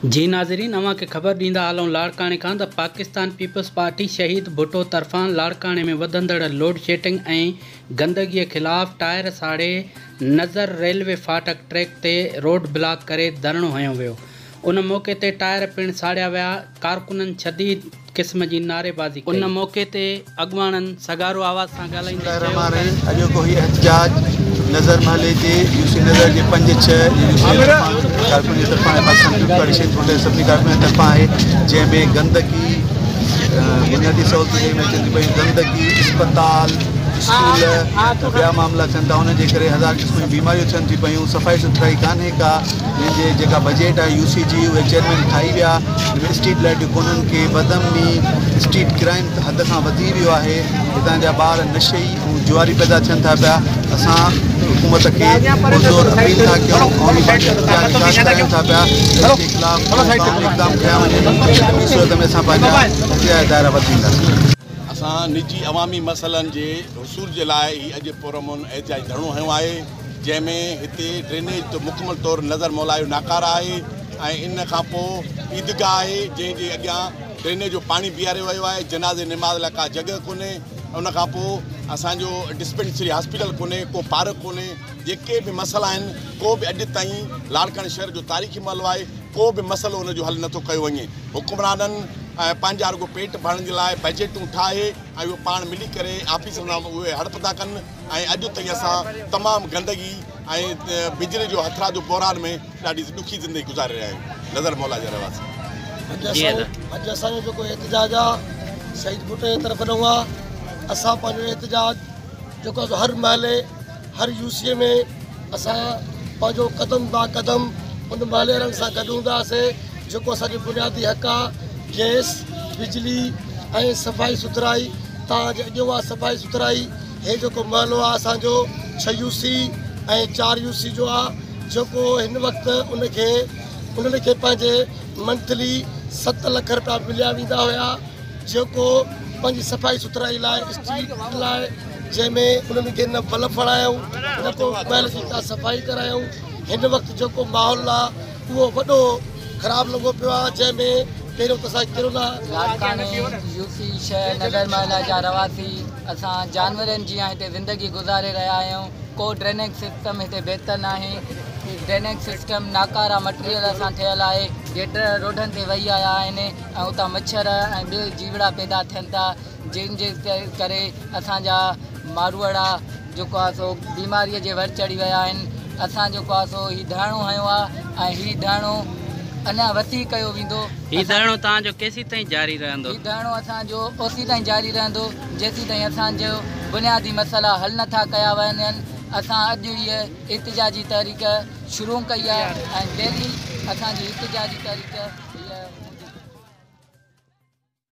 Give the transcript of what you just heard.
जी नाज़रीन, अवां खे ख़बर ॾींदा हलूं लाड़काने खां त पाकिस्तान पीपल्स पार्टी शहीद भुट्टो तरफ़ां लाड़काने में वधंदड़ लोड शेडिंग ऐं गंदगी ख़िलाफ़ टायर साड़े नज़र रेलवे फाटक ट्रैक ते रोड ब्लॉक करे धरणो हयो वियो। उन मौके ते टायर पिण साड़िया विया। कारकुननि शदीद क़िस्म जी नारेबाज़ी कई। उन मौके ते अॻवाननि सगारो आवाज़ सां ॻाल्हाईंदे अॼोको हीउ एहतजाज नज़र महले जे यूसी नज़र जे 5-6 कारकुन जे तरफ़ां सभिनी कारकुन जे तरफ़ां आहे, जंहिंमें गंदगी बुनियादी सहूलियतूं जंहिंमें अचनि थियूं पयूं, गंदगी अस्पताल स्कूल ॿिया मामला थियनि था। उनजे करे हज़ार क़िस्म जूं बीमारियूं थियनि थियूं पयूं। सफ़ाई सुथराई कान्हे का। जंहिंजे जेका बजट आहे यूसी जी उहे चेयरमैन ठाही विया। स्ट्रीट लाइटियूं कोन्हनि के बदमनी स्ट्रीट क्राइम हद खां वधी वियो आहे। हितां जा ॿार नशे ऐं जुआरी पैदा थियनि था पिया। असां हुकूमत खे पुरज़ोर अपील था कयूं, करायूं था पिया इसके ख़िलाफ़ इक़दाम कया वञनि। सूरत में असां पंहिंजा एहतिजाज दायरा वधाईंदासीं। असां निजी अवामी मसइलनि जे हुसूल जे लाइ ही अॼु पुरअमन एहतिजाज धरणो हयो आहे, जंहिंमें हिते ड्रेनेज जो मुकमल तौरु नज़र मौलायो नाकार आहे ऐं इन खां पोइ ईदगाह आहे जंहिंजे अॻियां ड्रेनेज जो पाणी बीहारियो वियो आहे। जनाज़े निमाज़ लाइ का जॻह कोन्हे। उन खां पोइ असांजो डिस्पेंसरी हॉस्पिटल कोन्हे, को पार्क कोन्हे। जेके बि मसइला आहिनि को बि अॼु ताईं लाड़काने शहर जो तारीख़ी मसइलो आहे, को बि मसइलो हुनजो हल नथो कयो वञे। हुकुमराननि पंहिंजा रुगो पेट भरण जे लाइ बजटूं ठाहे ऐं उहे पाण मिली करे ऑफिसनि मां उहे हड़प था कनि ऐं अॼु ताईं असां तमामु गंदगी ऐं बिजली जो हथरा जो बहिरान में ॾाढी ॾुखी ज़िंदगी गुज़ारे रहिया आहियूं। नज़र मौला जे रवाज़ अॼु असांजो जेको एहतिजाज आहे शहीद भुट्टे जे तरफ़ ॾिनो आहे। असां पंहिंजो एहतिजाज जेको आहे हर महले हर यूसीअ में असां पंहिंजो क़दम बा क़दम उन महले वारनि सां गॾु हूंदासीं। जेको असांजो बुनियादी हक़ आहे गैस बिजली ऐं सफ़ाई सुथराई। तव्हांजे अॻियो आहे सफ़ाई सुथराई। हे जेको महलो आहे असांजो 6 यूसी ऐं 4 यूसी जो आहे, जेको हिन वक़्तु उन्हनि खे पंहिंजे मंथली 7 लख रुपया मिलिया वेंदा हुया, जेको पंहिंजी सफ़ाई सुथराई लाइ स्ट्रीट लाइ, जंहिंमें उन्हनि खे न बल्ब हणायूं न को महल जी का सफ़ाई करायूं। हिन वक़्तु जेको माहौल आहे उहो वॾो ख़राबु लॻो पियो आहे, जंहिंमें पहिरियों त असांखे किरोना लाड़काने यूसी शहर नगर महला जा रवासी असां जानवरनि जी हिते ज़िंदगी गुज़ारे रहिया आहियूं। को ड्रेनेज सिस्टम हिते बहितर न आहे। ड्रेनेज सिस्टम नाकारा मटीरियल सां ठहियलु आहे। गेट रोडनि ते वेही आया आहिनि ऐं उतां मच्छर ऐं ॿिए जीवड़ा पैदा थियनि था, जंहिंजे करे असांजा मारूअड़ा जेको आहे सो बीमारीअ जे वर चढ़ी विया आहिनि। असां जेको आहे सो हीउ धरणो हयो आहे ऐं हीउ धरणो अञा वधीक कयो वेंदो। हीउ धरणो तव्हांजो केसीं ताईं जारी रहंदो? हीउ धरणो असांजो ओसीं ताईं जारी रहंदो जेसीं ताईं असांजो बुनियादी मसइला हल नथा कया वञनि। असां अॼु हीअ एहतिजाजी तहरीक शुरू कई आहे ऐं डेली असांजी एहतिजाजी तहरीक हीअ